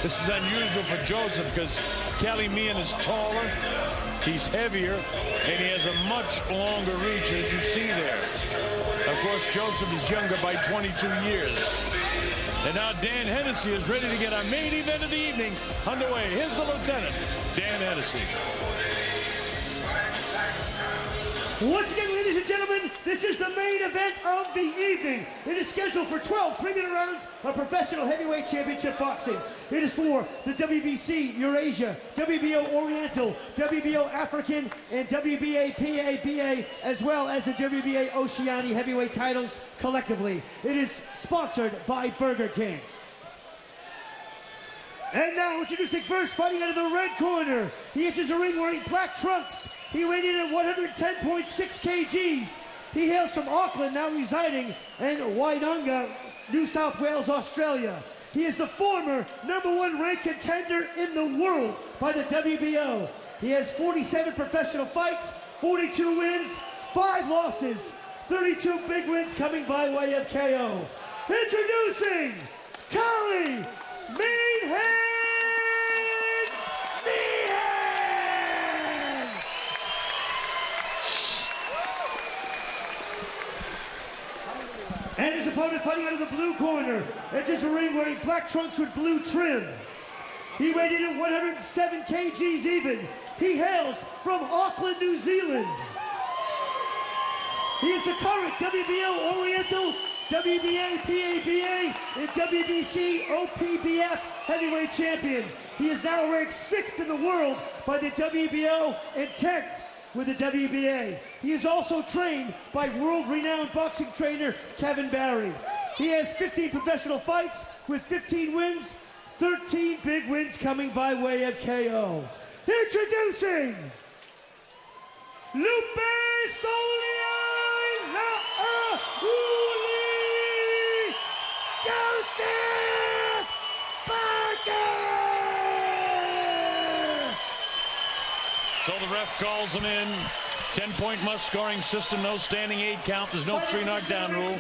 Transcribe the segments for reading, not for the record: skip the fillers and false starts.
This is unusual for Joseph because Meehan is taller, he's heavier, and he has a much longer reach, as you see there. Of course, Joseph is younger by 22 years. And now Dan Hennessy is ready to get our main event of the evening underway. Here's the lieutenant, Dan Hennessy. Once again, ladies and gentlemen, this is the main event of the evening. It is scheduled for 12 3-minute rounds of professional heavyweight championship boxing. It is for the WBC Eurasia, WBO Oriental, WBO African, and WBA PABA, as well as the WBA Oceania heavyweight titles collectively. It is sponsored by Burger King. And now, introducing first, fighting out of the red corner. He enters the ring wearing black trunks. He weighed in at 110.6 kgs. He hails from Auckland, now residing in Wainanga, New South Wales, Australia. He is the former #1 ranked contender in the world by the WBO. He has 47 professional fights, 42 wins, 5 losses, 32 big wins coming by way of KO. Introducing Meehan! Meehan! And his opponent fighting out of the blue corner. Enters the ring wearing black trunks with blue trim. He weighed in at 107 kgs even. He hails from Auckland, New Zealand. He is the current WBO Oriental, WBA PABA, and WBC OPBF heavyweight champion. He is now ranked 6th in the world by the WBO and 10th with the WBA. He is also trained by world-renowned boxing trainer Kevin Barry. He has 15 professional fights with 15 wins, 13 big wins coming by way of KO. Introducing Lupe Solian Lauli Joseph Parker! So the ref calls him in. 10-point must-scoring system, no standing 8 count. There's no 3 knockdown rule.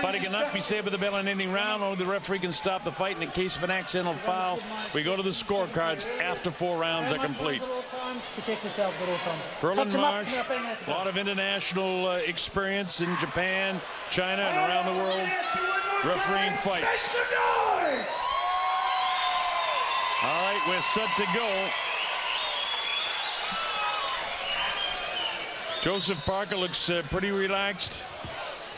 Fighter cannot be saved with the bell in any round. Only the referee can stop the fight in the case of an accidental foul. We go to the scorecards after 4 rounds are complete. Protect yourselves at all times. Berlin Marsh, a lot of international experience in Japan, China, and around the world, refereeing fights. All right, we're set to go. Joseph Parker looks pretty relaxed,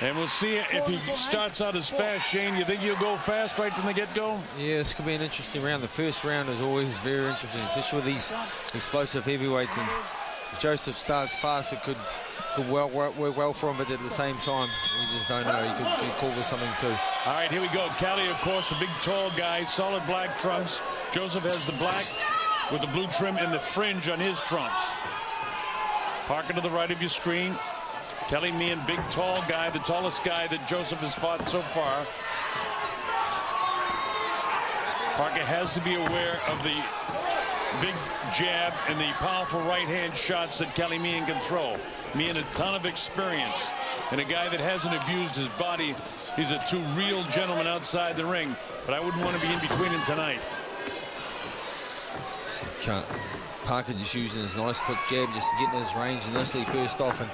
and we'll see if he starts out as fast. Shane, you think he'll go fast right from the get-go? Yeah, this could be an interesting round. The first round is always very interesting, especially with these explosive heavyweights. And if Joseph starts fast, it could work well for him, but at the same time, we just don't know. He could call with something too. All right, here we go. Callie, of course, the big, tall guy, solid black trunks. Joseph has the black with the blue trim and the fringe on his trunks. Parker to the right of your screen. Meehan, big, tall guy, the tallest guy that Joseph has fought so far. Parker has to be aware of the big jab and the powerful right-hand shots that Meehan can throw. Meehan, a ton of experience, and a guy that hasn't abused his body. He's a true real gentleman outside the ring, but I wouldn't want to be in between him tonight. Parker just using his nice quick jab just to get in his range initially first off, and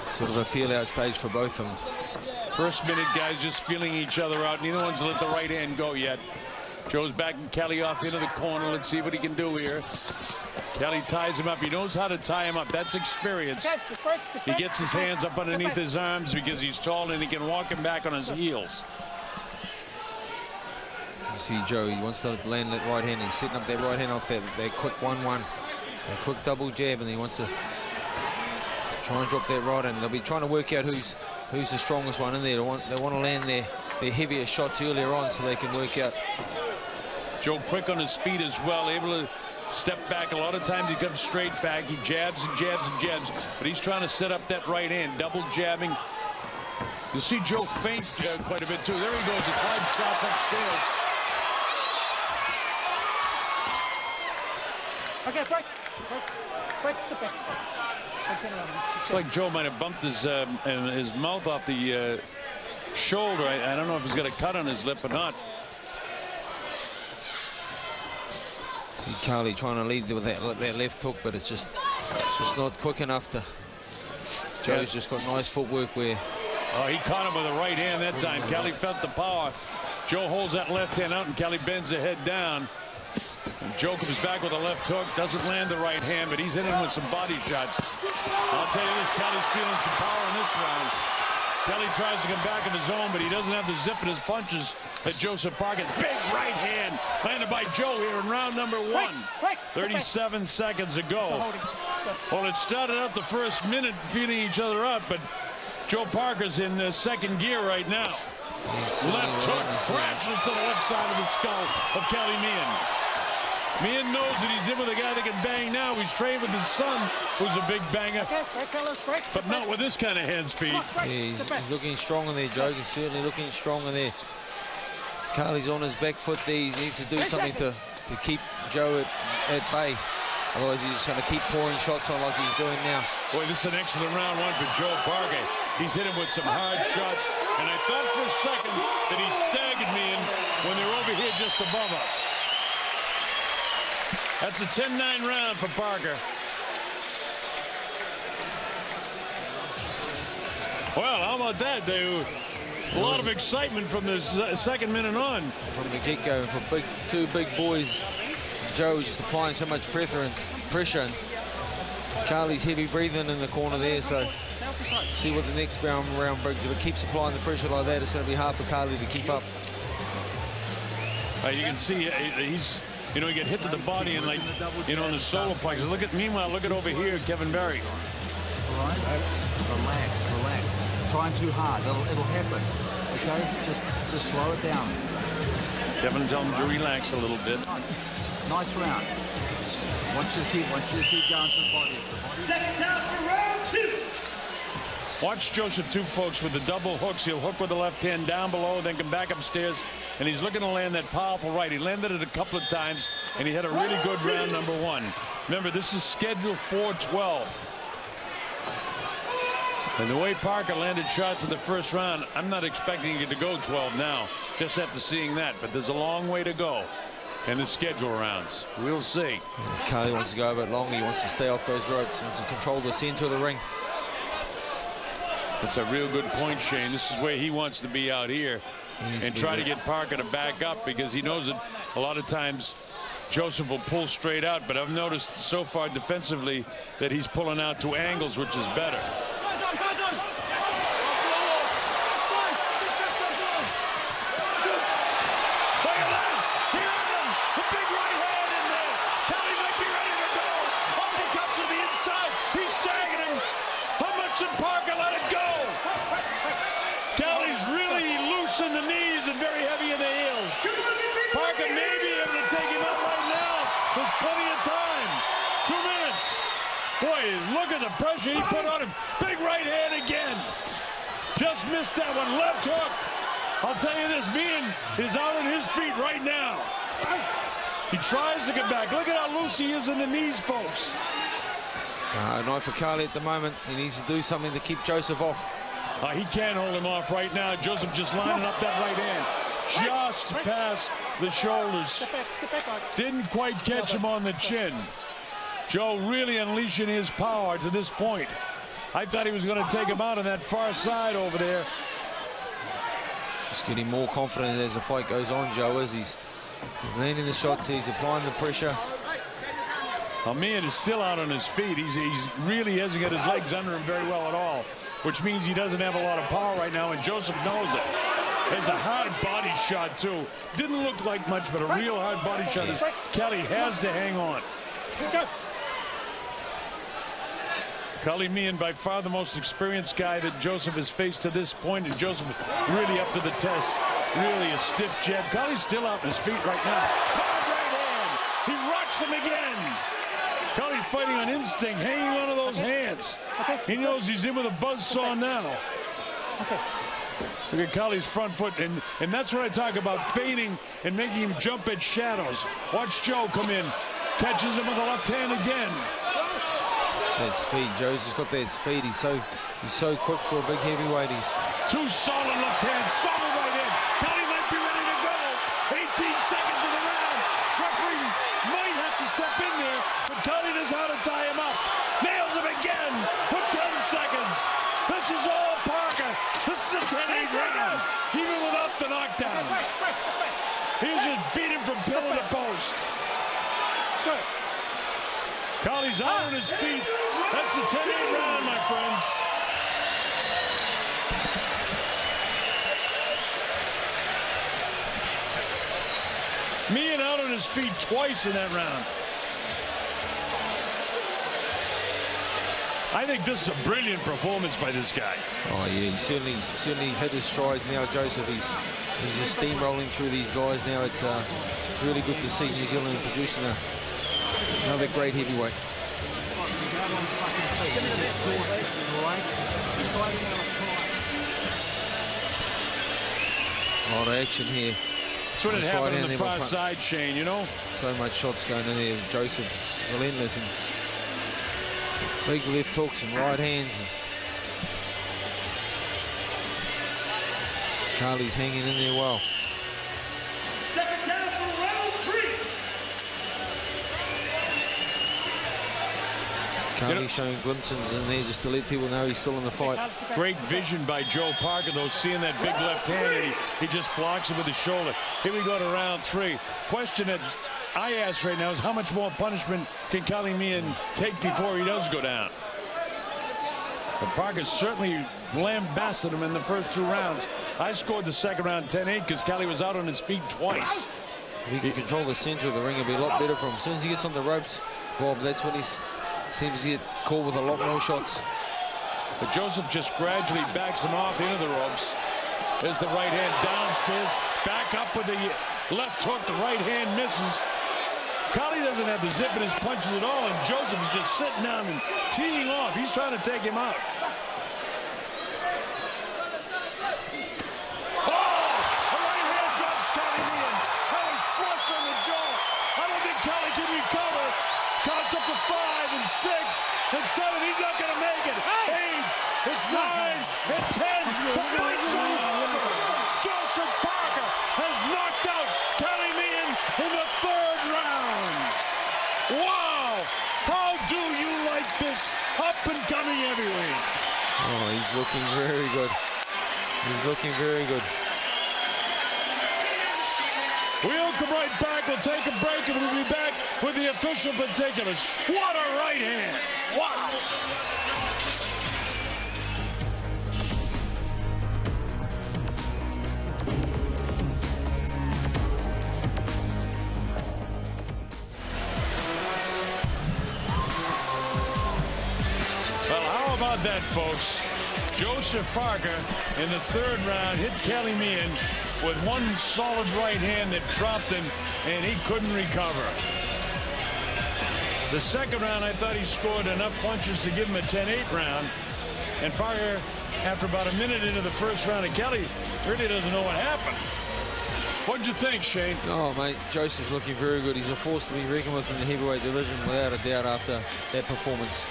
sort of a feel-out stage for both of them. First minute, guys just feeling each other out. Neither one's let the right hand go yet. Joe's backing Kelly off into the corner. Let's see what he can do here. Kelly ties him up. He knows how to tie him up. That's experience. He gets his hands up underneath his arms because he's tall and he can walk him back on his heels. You see Joe, he wants to land that right hand. He's setting up that right hand off that quick 1-1. A quick double jab, and he wants to try and drop that right, and they'll be trying to work out who's the strongest one in there. They want to land their heavier shots earlier on so they can work out. Joe quick on his feet as well, able to step back. A lot of times he comes straight back. He jabs and jabs and jabs, but he's trying to set up that right hand, double jabbing. You'll see Joe feint quite a bit too. There he goes, the 5 shots upstairs. Okay, break, step back. Looks like Joe might have bumped his mouth off the shoulder. I don't know if he's got a cut on his lip or not. See Carly trying to lead with that left hook, but it's just not quick enough to. Joe's just got nice footwork where. Oh, he caught him with the right hand that time. Kelly felt the power. Joe holds that left hand out, and Kelly bends the head down. And Joe comes back with a left hook, doesn't land the right hand, but he's hitting with some body shots. I'll tell you this, Kelly's feeling some power in this round. Kelly tries to come back in the zone, but he doesn't have the zip in his punches that Joseph Parker. Big right hand landed by Joe here in round number 1. 37 seconds ago. Well, it started out the first minute feeding each other up, but Joe Parker's in second gear right now. Left hook crashes to the left side of the skull of Kelly Meehan. Meehan knows that he's in with a guy that can bang now. He's trained with his son, who's a big banger. But not with this kind of hand speed. Yeah, he's looking strong in there, Joe. He's certainly looking strong in there. Carly's on his back foot there. He needs to do something to keep Joe at bay. Otherwise, he's just going to keep pouring shots on like he's doing now. Boy, this is an excellent round 1 for Joe Parker. He's hit him with some hard shots. And I thought for a second that he staggered Meehan when they were over here just above us. That's a 10-9 round for Parker. Well, how about that? A lot of excitement from this second minute on. From the get-go, for two big boys, Joe was just applying so much pressure. And Carly's heavy breathing in the corner there, so see what the next round brings. If it keeps applying the pressure like that, it's going to be hard for Carly to keep up. You can see he's, he get hit to the body and in the solar plexus. Meanwhile, look at over here, Kevin Berry. All right, relax. Trying too hard, it'll happen. Okay, just slow it down. Kevin, tell him to relax a little bit. Nice round. Want you to keep going to the body. Second down for round 2. Watch Joseph, too, folks, with the double hooks. He'll hook with the left hand down below, then come back upstairs, and he's looking to land that powerful right. He landed it a couple of times, and he had a really good round number 1. Remember, this is scheduled for 12. And the way Parker landed shots in the first round, I'm not expecting it to go 12 now, just after seeing that. But there's a long way to go in the schedule rounds. We'll see. If Carly wants to go a bit longer, he wants to stay off those ropes. He wants to control the center of the ring. That's a real good point, Shane. This is where he wants to be out here and try to get Parker to back up, because he knows that a lot of times Joseph will pull straight out. But I've noticed so far defensively that he's pulling out to angles, which is better. In the knees and very heavy in the heels. Parker may be able to take him out right now. There's plenty of time. 2 minutes. Boy, look at the pressure he put on him. Big right hand again. Just missed that one. Left hook. I'll tell you this, Meehan is out on his feet right now. He tries to get back. Look at how loose he is in the knees, folks. So, night for Carly at the moment. He needs to do something to keep Joseph off. He can't hold him off right now. Joseph just lining up that right hand. Just past the shoulders. Didn't quite catch him on the chin. Joe really unleashing his power to this point. I thought he was going to take him out on that far side over there. Just getting more confident as the fight goes on, Joe, as he's landing the shots, he's applying the pressure. Meehan is still out on his feet. He's really hasn't got his legs under him very well at all, which means he doesn't have a lot of power right now, and Joseph knows it. There's a hard body shot, too. Didn't look like much, but a real hard body shot. Is Kelly has to hang on. Let's go. Kelly Meehan, by far the most experienced guy that Joseph has faced to this point, and Joseph really up to the test. Really a stiff jab. Kelly's still out on his feet right now. Hard right hand. He rocks him again. Kelly's fighting on instinct, hanging onto those hands. He knows he's in with a buzzsaw now. Look at Kelly's front foot, and that's what I talk about, feigning and making him jump at shadows. Watch Joe come in, catches him with the left hand again. That speed, Joe's just got that speed. He's so quick for a big heavyweight. Two solid left hands, solid right hand. Kelly might be ready to go. 18 seconds of the round. referee might have to step in there, but Kelly knows how to tie him up. Nails him again with 10 seconds. This is all Parker. This is a 10-8 round, even without the knockdown. He just beat him from pillar to post. Kelly's out on his feet. That's a 10-8 round, my friends. Meehan out on his feet twice in that round. I think this is a brilliant performance by this guy. Oh yeah, he certainly hit his strides now, Joseph. He's just steamrolling through these guys now. It's really good to see New Zealand producing another great heavyweight. A lot of action here. That's what had happened on the far side, Shane, you know? So much shots going in there. Joseph's relentless. And big left hooks and right hands. Carly's hanging in there well. Second down for round 3. Carly showing glimpses in there just to let people know he's still in the fight. Great vision by Joe Parker, though, seeing that big left hand, and he just blocks it with his shoulder. Here we go to round 3. Question that I ask right now is how much more punishment can Kelly Meehan take before he does go down? But Parker certainly lambasted him in the first 2 rounds. I scored the second round 10-8 because Kelly was out on his feet twice. If he can control the center of the ring, it'll be a lot better for him. As soon as he gets on the ropes, Bob, that's when he seems to get caught with a lot more shots. But Joseph just gradually backs him off into the ropes. There's the right hand downstairs, back up with the left hook. The right hand misses. Kelly doesn't have the zip in his punches at all, and Joseph is just sitting down and teeing off. He's trying to take him out. Oh! The right hand drops Kelly Meehan. That was flush on the jaw. I don't think Kelly can recover. Counts up to 5 and 6 and 7. He's not going to make it. 8. It's 9 and 10. The fight's over. Joseph Parker has knocked out Kelly Meehan in the 3rd round. Wow! How do you like this up-and-coming heavyweight? Oh, he's looking very good. He's looking very good. We'll come right back. We'll take a break, and we'll be back with the official particulars. What a right hand! Wow! Well, how about that, folks? Joseph Parker in the 3rd round hit Kelly Meehan with one solid right hand that dropped him, and he couldn't recover. The 2nd round, I thought he scored enough punches to give him a 10-8 round. And Parker, after about a minute into the 1st round, and Kelly really doesn't know what happened. What'd you think, Shane? Oh, mate, Joseph's looking very good. He's a force to be reckoned with in the heavyweight division, without a doubt, after that performance.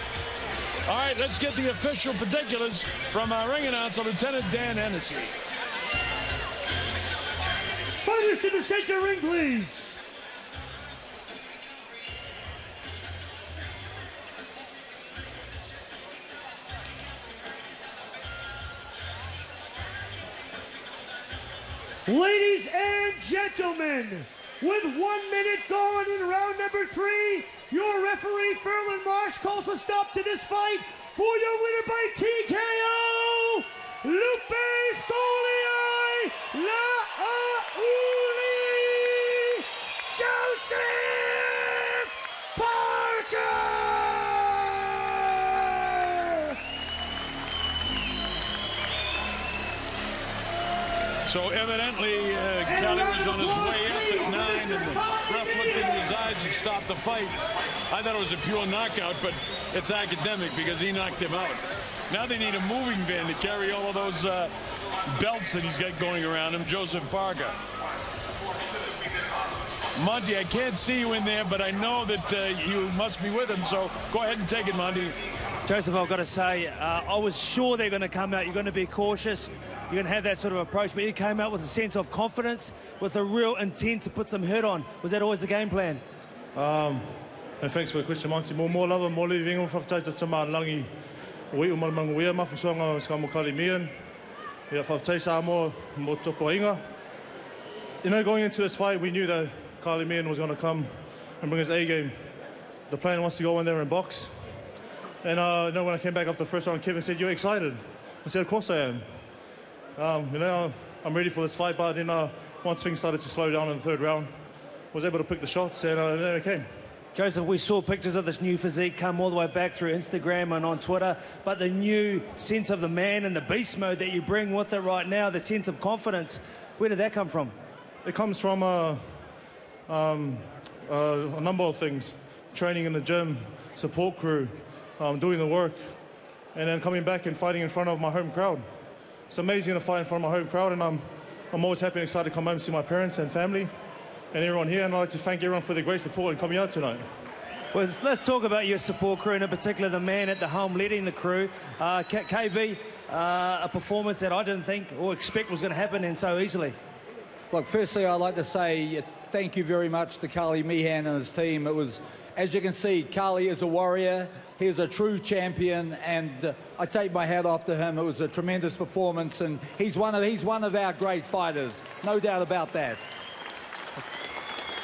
All right, let's get the official particulars from our ring announcer, Lieutenant Dan Hennessy. Fighters to the center ring, please. Ladies and gentlemen, with 1 minute gone in round number 3, your referee, Ferland Marsh, calls a stop to this fight for your winner by TKO, Lupe Soliai La'auli, Joseph Parker! So evidently, Kelly was on his way up at 9, and the ref looked into his eyes and stopped the fight. I thought it was a pure knockout, but it's academic because he knocked him out. Now they need a moving van to carry all of those belts that he's got going around him. Joseph Parker. Monty, I can't see you in there, but I know that you must be with him, so go ahead and take it, Monty. Joseph, I've got to say, I was sure they're going to come out. You're going to be cautious. you're going to have that sort of approach, but you came out with a sense of confidence, with a real intent to put some hurt on. Was that always the game plan? And thanks for the question, Monty. More love and more living on whawtaita te mālangi. Ui umalamanga wea mawhusonga ska mo Kali Meehan. Ia whawtaisa mo toko inga. You know, going into this fight, we knew that Kali Meehan was going to come and bring his A game. The plan was to go in there and box. And you know, when I came back after the first round, Kevin said, "You're excited?" I said, "Of course I am." You know, I'm ready for this fight, but then once things started to slow down in the third round, I was able to pick the shots, and there it came. Joseph, we saw pictures of this new physique come all the way back through Instagram and on Twitter, but the new sense of the man and the beast mode that you bring with it right now, the sense of confidence, where did that come from? It comes from a number of things. Training in the gym, support crew, doing the work, and then coming back and fighting in front of my home crowd. It's amazing to fight in front of my home crowd, and I'm always happy and excited to come home and see my parents and family and everyone here, and I'd like to thank everyone for their great support and coming out tonight. Well, let's talk about your support crew, and in particular the man at the helm leading the crew. KB, a performance that I didn't think or expect was going to happen and so easily. Look, firstly, I'd like to say thank you very much to Kali Meehan and his team. It was, as you can see, Kali is a warrior. He is a true champion, and I take my hat off to him. It was a tremendous performance, and he's one of our great fighters, no doubt about that.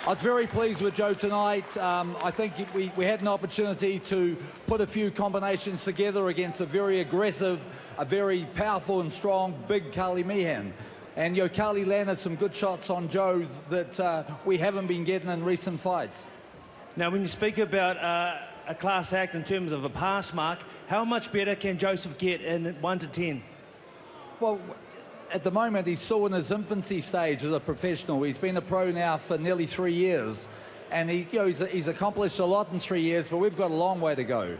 I was very pleased with Joe tonight. I think we had an opportunity to put a few combinations together against a very aggressive, a very powerful and strong, big Kali Meehan. And you know, Kali landed some good shots on Joe that we haven't been getting in recent fights. Now, when you speak about a class act in terms of a pass mark, how much better can Joseph get in 1 to 10? Well, at the moment, he's still in his infancy stage as a professional. He's been a pro now for nearly 3 years, and he's accomplished a lot in 3 years, but we've got a long way to go.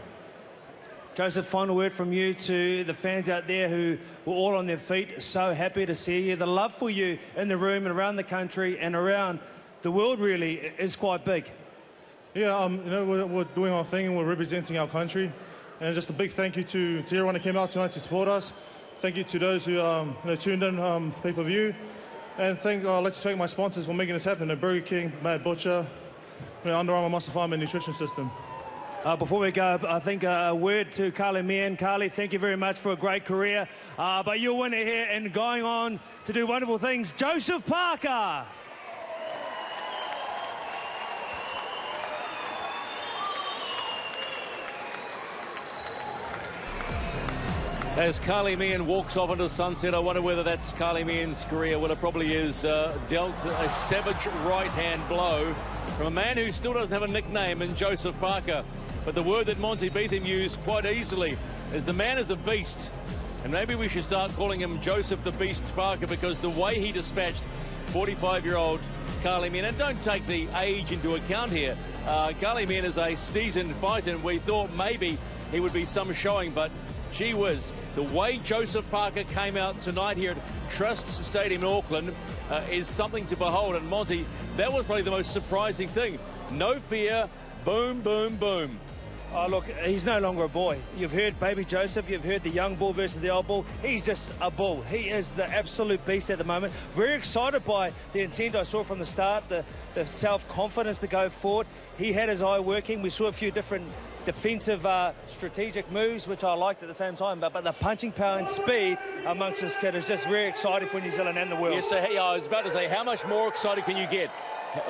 Joseph, final word from you to the fans out there who were all on their feet, so happy to see you. The love for you in the room and around the country and around the world really is quite big. Yeah, you know, we're doing our thing and we're representing our country. And just a big thank you to everyone that came out tonight to support us. Thank you to those who you know, tuned in pay-per-view. And let's thank my sponsors for making this happen. The Burger King, Mad Butcher, you know, Under Armour Muscle Farm and Nutrition System. Before we go, I think a word to Kali Meehan. Kali, thank you very much for a great career. But your winner here and going on to do wonderful things, Joseph Parker. As Kali Meehan walks off into the sunset, I wonder whether that's Kali Meehan's career. Well, it probably is. Dealt a savage right-hand blow from a man who still doesn't have a nickname in Joseph Parker. But the word that Monty Beetham used quite easily is the man is a beast. And maybe we should start calling him Joseph the Beast Parker, because the way he dispatched 45-year-old Kali Meehan, and don't take the age into account here. Kali Meehan is a seasoned fighter, and we thought maybe he would be some showing, but gee whiz, the way Joseph Parker came out tonight here at Trust Stadium in Auckland is something to behold. And Monty, that was probably the most surprising thing. No fear, boom, boom, boom. Oh, look, he's no longer a boy. You've heard baby Joseph, you've heard the young bull versus the old bull. He's just a bull. He is the absolute beast at the moment. Very excited by the intent I saw from the start, the self-confidence to go forward. He had his eye working. We saw a few different defensive strategic moves, which I liked at the same time, but the punching power and speed amongst this kid is just very exciting for New Zealand and the world. Yes, so I was about to say, how much more excited can you get?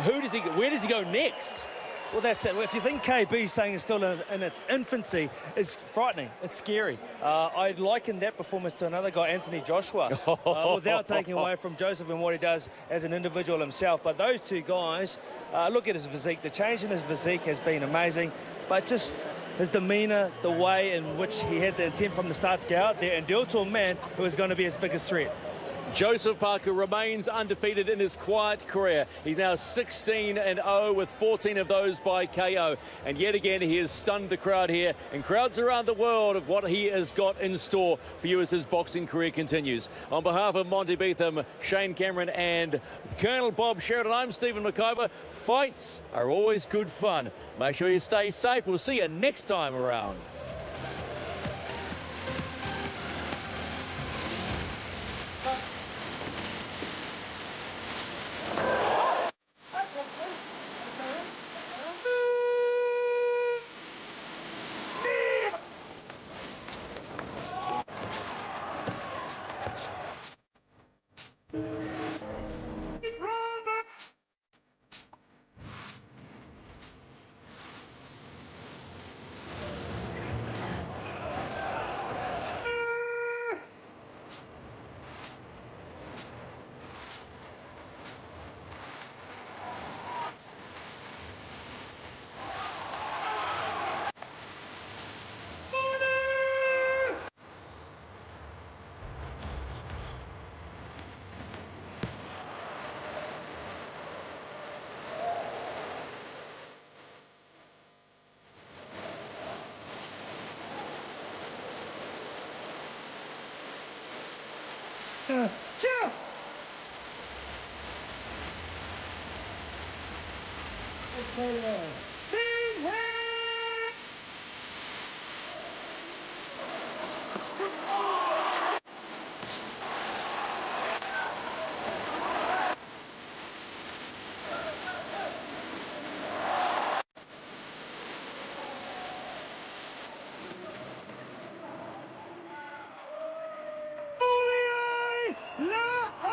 Where does he go next? Well, that's it. If you think KB saying it's still in its infancy, it's frightening. It's scary. I liken that performance to another guy, Anthony Joshua, without taking away from Joseph and what he does as an individual himself. But those two guys, look at his physique. The change in his physique has been amazing, but just his demeanour, the way in which he had the intent from the start to get out there and deal to a man who is going to be his biggest threat. Joseph Parker remains undefeated in his quiet career. He's now 16-0 with 14 of those by KO. And yet again, he has stunned the crowd here and crowds around the world of what he has got in store for you as his boxing career continues. On behalf of Monty Beetham, Shane Cameron and Colonel Bob Sheridan, I'm Stephen McIver. Fights are always good fun. Make sure you stay safe. We'll see you next time around. Chill. La